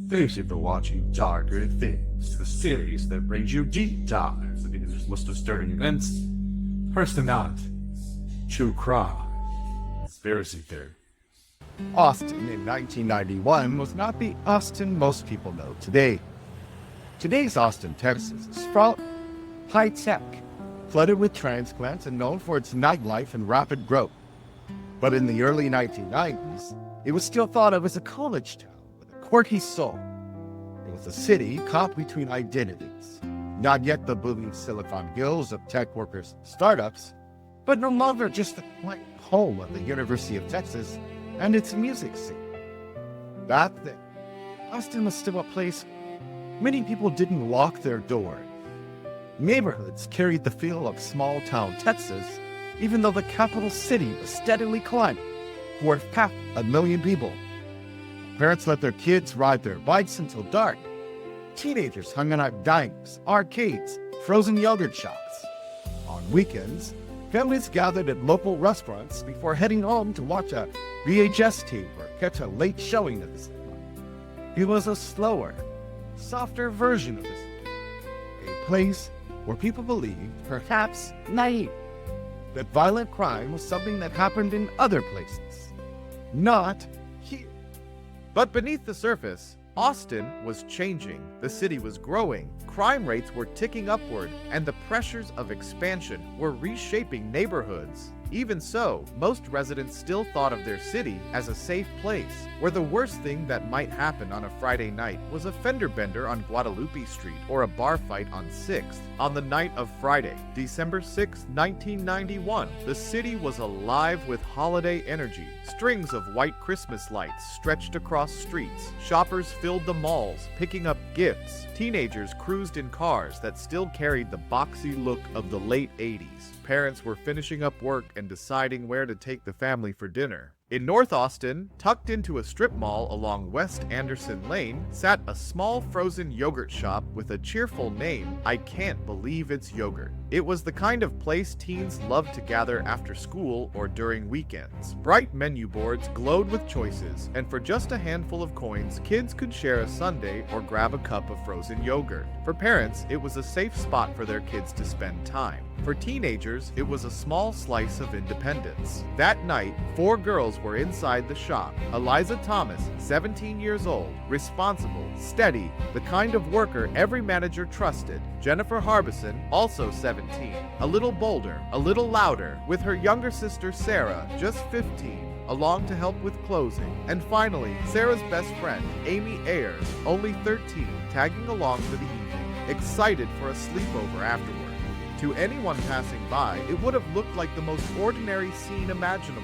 Thank you for watching Darker Things, the series that brings you deep dives into the most disturbing events, personalities, true crime, conspiracy theories. Austin in 1991 was not the Austin most people know today. Today's Austin, Texas is fraught, high-tech, flooded with transplants and known for its nightlife and rapid growth. But in the early 1990s, it was still thought of as a college town with a quirky soul. It was a city caught between identities, not yet the booming Silicon Hills of tech workers and startups, but no longer just the quiet home of the University of Texas and its music scene. Back then, Austin was still a place many people didn't lock their doors. Neighborhoods carried the feel of small-town Texas, even though the capital city was steadily climbing toward 500,000 people. Parents let their kids ride their bikes until dark. Teenagers hung out at diners, arcades, frozen yogurt shops. On weekends, families gathered at local restaurants before heading home to watch a VHS tape or catch a late showing of the cinema. It was a slower, softer version of the city, a place where people believed, perhaps naive, that violent crime was something that happened in other places, not here. But beneath the surface, Austin was changing. The city was growing, crime rates were ticking upward, and the pressures of expansion were reshaping neighborhoods. Even so, most residents still thought of their city as a safe place, where the worst thing that might happen on a Friday night was a fender bender on Guadalupe Street or a bar fight on 6th. On the night of Friday, December 6, 1991, the city was alive with holiday energy. Strings of white Christmas lights stretched across streets. Shoppers filled the malls, picking up gifts. Teenagers cruised in cars that still carried the boxy look of the late 80s. Parents were finishing up work and deciding where to take the family for dinner. In North Austin, tucked into a strip mall along West Anderson Lane, sat a small frozen yogurt shop with a cheerful name, I Can't Believe It's Yogurt. It was the kind of place teens loved to gather after school or during weekends. Bright menu boards glowed with choices, and for just a handful of coins, kids could share a sundae or grab a cup of frozen yogurt. For parents, it was a safe spot for their kids to spend time. For teenagers, it was a small slice of independence. That night, 4 girls were inside the shop. Eliza Thomas, 17 years old, responsible, steady, the kind of worker every manager trusted. Jennifer Harbison, also 17, a little bolder, a little louder, with her younger sister Sarah, just 15, along to help with closing. And finally, Sarah's best friend, Amy Ayers, only 13, tagging along for the evening, excited for a sleepover afterward. To anyone passing by, it would have looked like the most ordinary scene imaginable.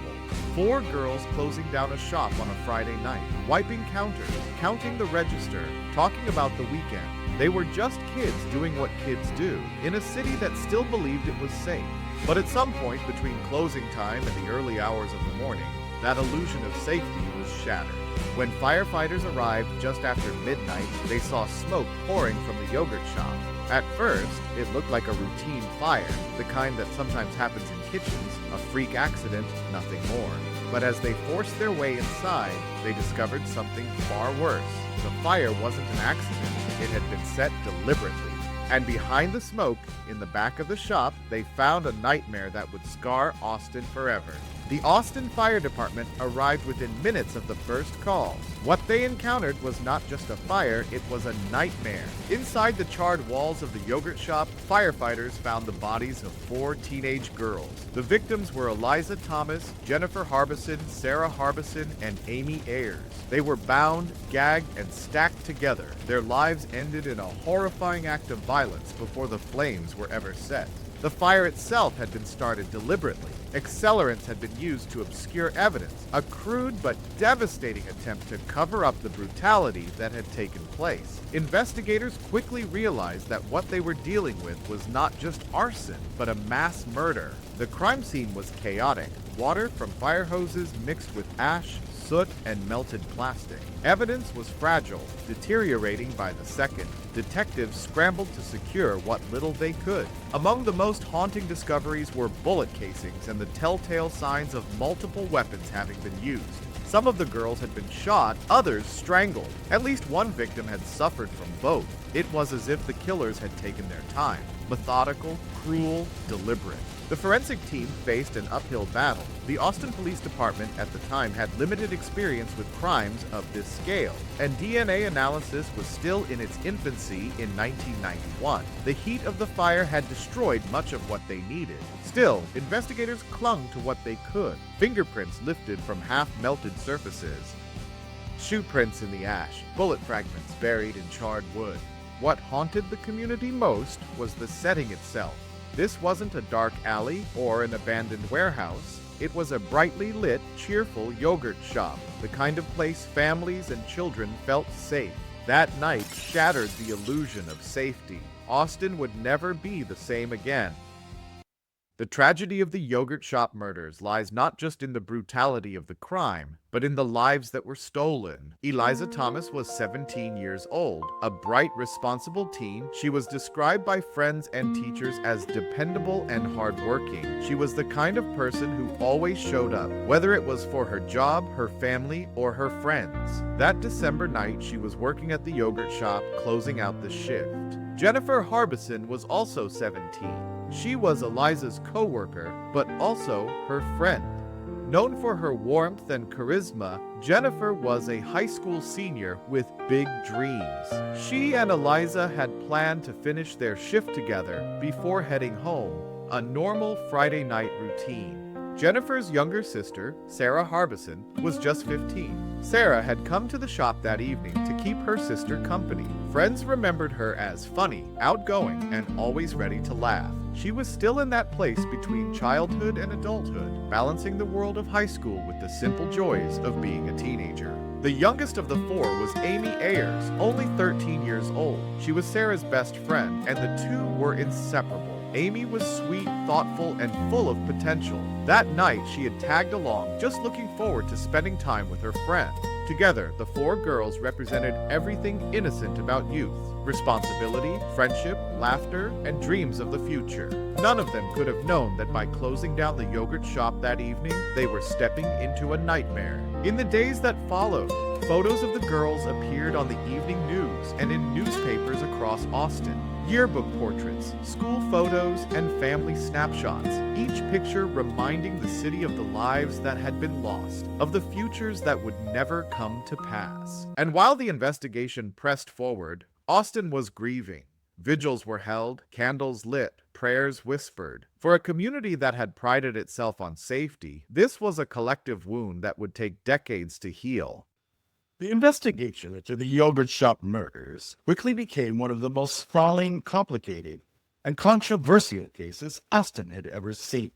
4 girls closing down a shop on a Friday night, wiping counters, counting the register, talking about the weekend. They were just kids doing what kids do, in a city that still believed it was safe. But at some point between closing time and the early hours of the morning, that illusion of safety was shattered. When firefighters arrived just after midnight, they saw smoke pouring from the yogurt shop. At first, it looked like a routine fire, the kind that sometimes happens in kitchens, a freak accident, nothing more. But as they forced their way inside, they discovered something far worse. The fire wasn't an accident, it had been set deliberately. And behind the smoke, in the back of the shop, they found a nightmare that would scar Austin forever. The Austin Fire Department arrived within minutes of the first call. What they encountered was not just a fire, it was a nightmare. Inside the charred walls of the yogurt shop, firefighters found the bodies of 4 teenage girls. The victims were Eliza Thomas, Jennifer Harbison, Sarah Harbison, and Amy Ayers. They were bound, gagged, and stacked together. Their lives ended in a horrifying act of violence before the flames were ever set. The fire itself had been started deliberately. Accelerants had been used to obscure evidence, a crude but devastating attempt to cover up the brutality that had taken place. Investigators quickly realized that what they were dealing with was not just arson, but a mass murder. The crime scene was chaotic. Water from fire hoses mixed with ash, soot, and melted plastic. Evidence was fragile, deteriorating by the second. Detectives scrambled to secure what little they could. Among the most haunting discoveries were bullet casings and the telltale signs of multiple weapons having been used. Some of the girls had been shot, others strangled. At least one victim had suffered from both. It was as if the killers had taken their time. Methodical, cruel, deliberate. The forensic team faced an uphill battle. The Austin Police Department at the time had limited experience with crimes of this scale, and DNA analysis was still in its infancy in 1991. The heat of the fire had destroyed much of what they needed. Still, investigators clung to what they could. Fingerprints lifted from half-melted surfaces. Shoe prints in the ash, bullet fragments buried in charred wood. What haunted the community most was the setting itself. This wasn't a dark alley or an abandoned warehouse. It was a brightly lit, cheerful yogurt shop, the kind of place families and children felt safe. That night shattered the illusion of safety. Austin would never be the same again. The tragedy of the yogurt shop murders lies not just in the brutality of the crime, but in the lives that were stolen. Eliza Thomas was 17 years old, a bright, responsible teen. She was described by friends and teachers as dependable and hardworking. She was the kind of person who always showed up, whether it was for her job, her family, or her friends. That December night, she was working at the yogurt shop, closing out the shift. Jennifer Harbison was also 17. She was Eliza's co-worker, but also her friend. Known for her warmth and charisma, Jennifer was a high school senior with big dreams. She and Eliza had planned to finish their shift together before heading home, a normal Friday night routine. Jennifer's younger sister, Sarah Harbison, was just 15. Sarah had come to the shop that evening to keep her sister company. Friends remembered her as funny, outgoing, and always ready to laugh. She was still in that place between childhood and adulthood, balancing the world of high school with the simple joys of being a teenager. The youngest of the four was Amy Ayers, only 13 years old. She was Sarah's best friend, and the two were inseparable. Amy was sweet, thoughtful, and full of potential. That night, she had tagged along, just looking forward to spending time with her friend. Together, the four girls represented everything innocent about youth: responsibility, friendship, laughter, and dreams of the future. None of them could have known that by closing down the yogurt shop that evening, they were stepping into a nightmare. In the days that followed, photos of the girls appeared on the evening news and in newspapers across Austin. Yearbook portraits, school photos, and family snapshots, each picture reminding the city of the lives that had been lost, of the futures that would never come to pass. And while the investigation pressed forward, Austin was grieving. Vigils were held, candles lit, prayers whispered. For a community that had prided itself on safety, this was a collective wound that would take decades to heal. The investigation into the yogurt shop murders quickly became one of the most sprawling, complicated, and controversial cases Austin had ever seen.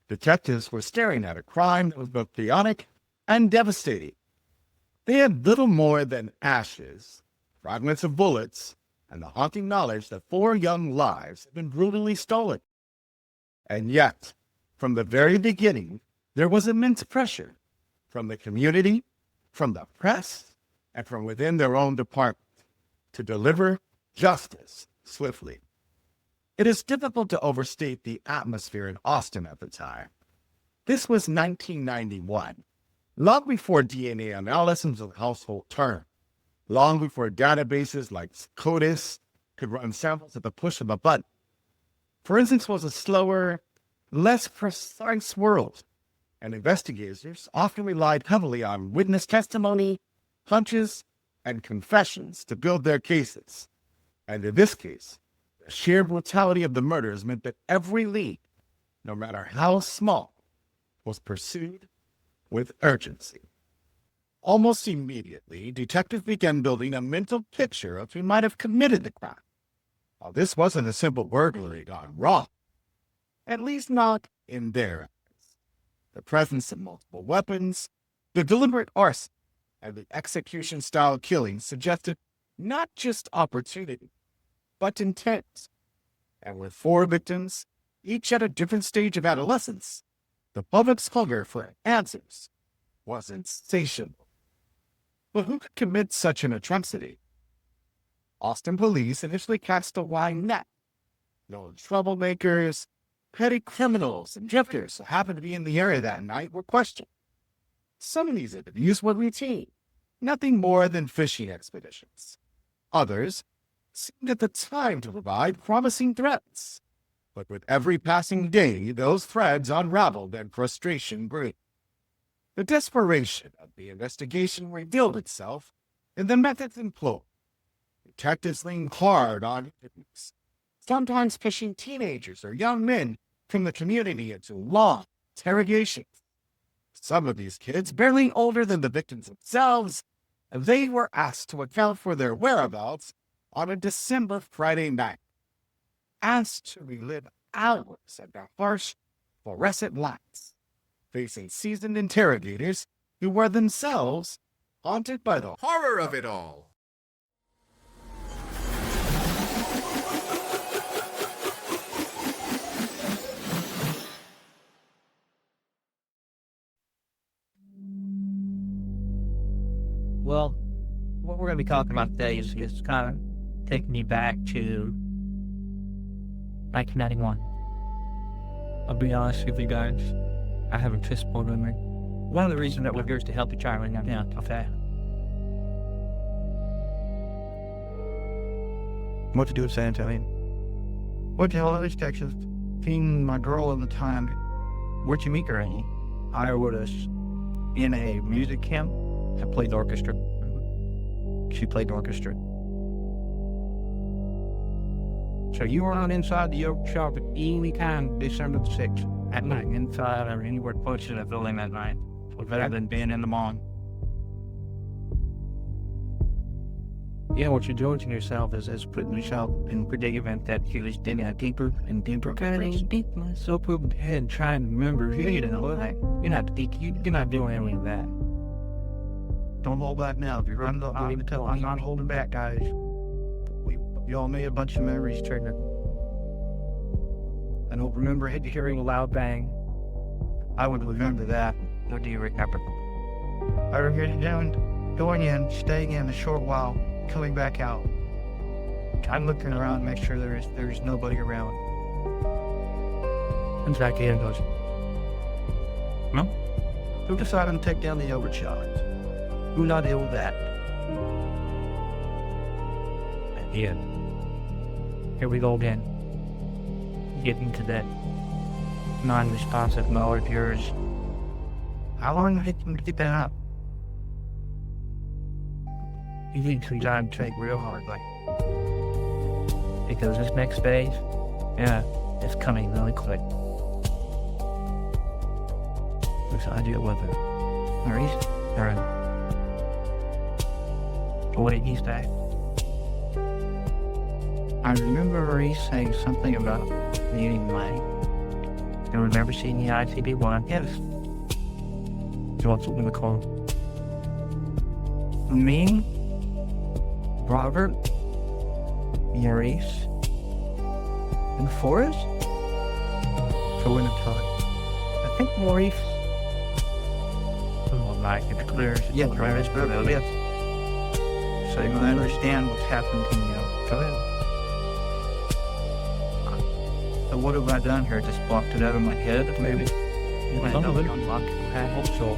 Detectives were staring at a crime that was both chaotic and devastating. They had little more than ashes, fragments of bullets, and the haunting knowledge that 4 young lives had been brutally stolen. And yet, from the very beginning, there was immense pressure from the community, from the press, and from within their own department to deliver justice swiftly. It is difficult to overstate the atmosphere in Austin at the time. This was 1991, long before DNA analysis was a household term, long before databases like CODIS could run samples at the push of a button. Forensics was a slower, less precise world, and investigators often relied heavily on witness testimony, hunches, and confessions to build their cases. And in this case, the sheer brutality of the murders meant that every lead, no matter how small, was pursued with urgency. Almost immediately, detectives began building a mental picture of who might have committed the crime. Now, this wasn't a simple burglary gone wrong, at least not in their eyes. The presence of multiple weapons, the deliberate arson, and the execution-style killing suggested not just opportunity, but intent. And with 4 victims, each at a different stage of adolescence, the public's hunger for answers was insatiable. But who could commit such an atrocity? Austin police initially cast a wide net. Known troublemakers, petty criminals, and drifters who happened to be in the area that night were questioned. Some of these interviews were routine, nothing more than fishing expeditions. Others seemed at the time to provide promising threats. But with every passing day, those threads unraveled and frustration grew. The desperation of the investigation revealed itself in the methods employed. Detectives leaned hard on interviews, sometimes pushing teenagers or young men from the community into long interrogations. Some of these kids, barely older than the victims themselves, they were asked to account for their whereabouts on a December Friday night, asked to relive hours at the harsh fluorescent lights, facing seasoned interrogators who were themselves haunted by the Horror of it all. Well, what we're going to be talking about today is just kind of taking me back to 1991. I'll be honest with you guys, I have a fistful memory. One of the reasons that we're here is to help each other right now. Okay. What to do in San Antonio? What the hell is Texas? Being my girl at the time. Where'd you meet her, Amy? I was in a music camp. I played orchestra. She played orchestra. So you were not inside the yoke shop at any time December the 6th at night, inside or anywhere close to the building that night. Was better than being in the mall. Yeah, what you're doing to yourself is putting yourself in a predicament that you just digging a deeper and deeper. Cutting deep myself over the head, trying to remember who you know. Like, you're not doing any of that. Don't hold back now. If you're running up, I need to tell. I'm not holding back, guys. You all made a bunch of memories, Trigger. I don't remember hearing a loud bang. I would remember that. Nor do you remember. I remember going in, staying in a short while, coming back out. I'm looking around, make sure there's nobody around. And back in goes, no? Who decided to take down the overcharge? Who not deal with that? And yeah. Here we go again. Getting to that non-responsive mode of yours. How long did you keep that up? You need some time to think real hard, like. Because this next phase, yeah, it's coming really quick. Whose idea was it? Maurice? Alright. What did he say? I remember Maurice saying something about needing money. I remember seeing the ITB1. Yes. You want something to call him? Me? Robert? Maurice? And Forrest? So in a time. I think Maurice. Oh my, it's clear. Yes, Travis, yes. So you can understand what's happened to me. Go ahead. So what have I done here? Just blocked it out of my head, maybe? I hope so.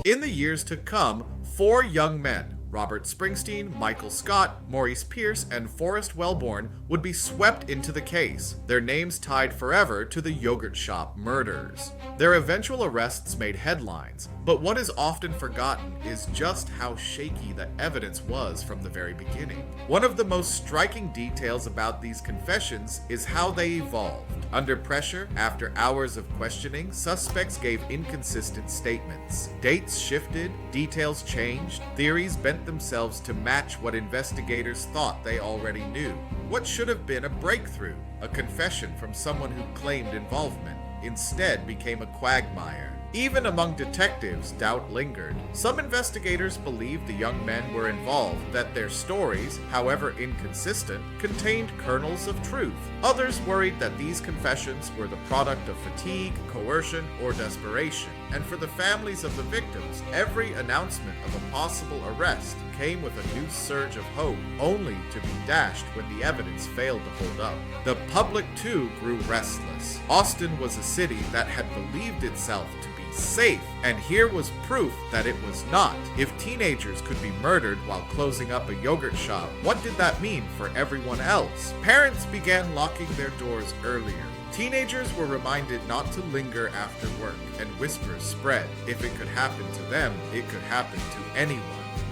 In the years to come, 4 young men, Robert Springsteen, Michael Scott, Maurice Pierce, and Forrest Wellborn, would be swept into the case, their names tied forever to the yogurt shop murders. Their eventual arrests made headlines, but what is often forgotten is just how shaky the evidence was from the very beginning. One of the most striking details about these confessions is how they evolved. Under pressure, after hours of questioning, suspects gave inconsistent statements. Dates shifted, details changed, theories bent themselves to match what investigators thought they already knew. What should have been a breakthrough, a confession from someone who claimed involvement, instead became a quagmire. Even among detectives, doubt lingered. Some investigators believed the young men were involved, that their stories, however inconsistent, contained kernels of truth. Others worried that these confessions were the product of fatigue, coercion, or desperation. And for the families of the victims, every announcement of a possible arrest came with a new surge of hope, only to be dashed when the evidence failed to hold up. The public, too, grew restless. Austin was a city that had believed itself to be safe, and here was proof that it was not. If teenagers could be murdered while closing up a yogurt shop, what did that mean for everyone else? Parents began locking their doors earlier. Teenagers were reminded not to linger after work, and whispers spread. If it could happen to them, it could happen to anyone.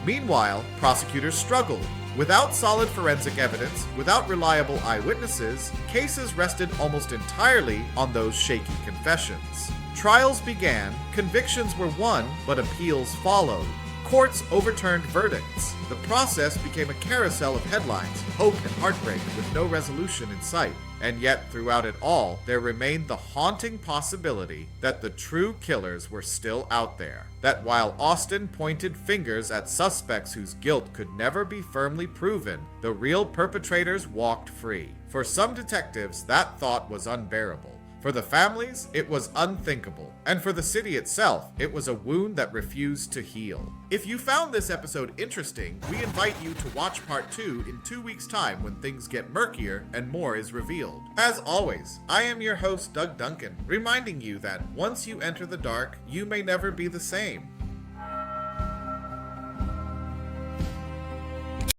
Meanwhile, prosecutors struggled. Without solid forensic evidence, without reliable eyewitnesses, cases rested almost entirely on those shaky confessions. Trials began, convictions were won, but appeals followed. Courts overturned verdicts. The process became a carousel of headlines, hope and heartbreak, with no resolution in sight. And yet, throughout it all, there remained the haunting possibility that the true killers were still out there. That while Austin pointed fingers at suspects whose guilt could never be firmly proven, the real perpetrators walked free. For some detectives, that thought was unbearable. For the families, it was unthinkable. And for the city itself, it was a wound that refused to heal. If you found this episode interesting, we invite you to watch part 2 in 2 weeks' time when things get murkier and more is revealed. As always, I am your host, Doug Duncan, reminding you that once you enter the dark, you may never be the same.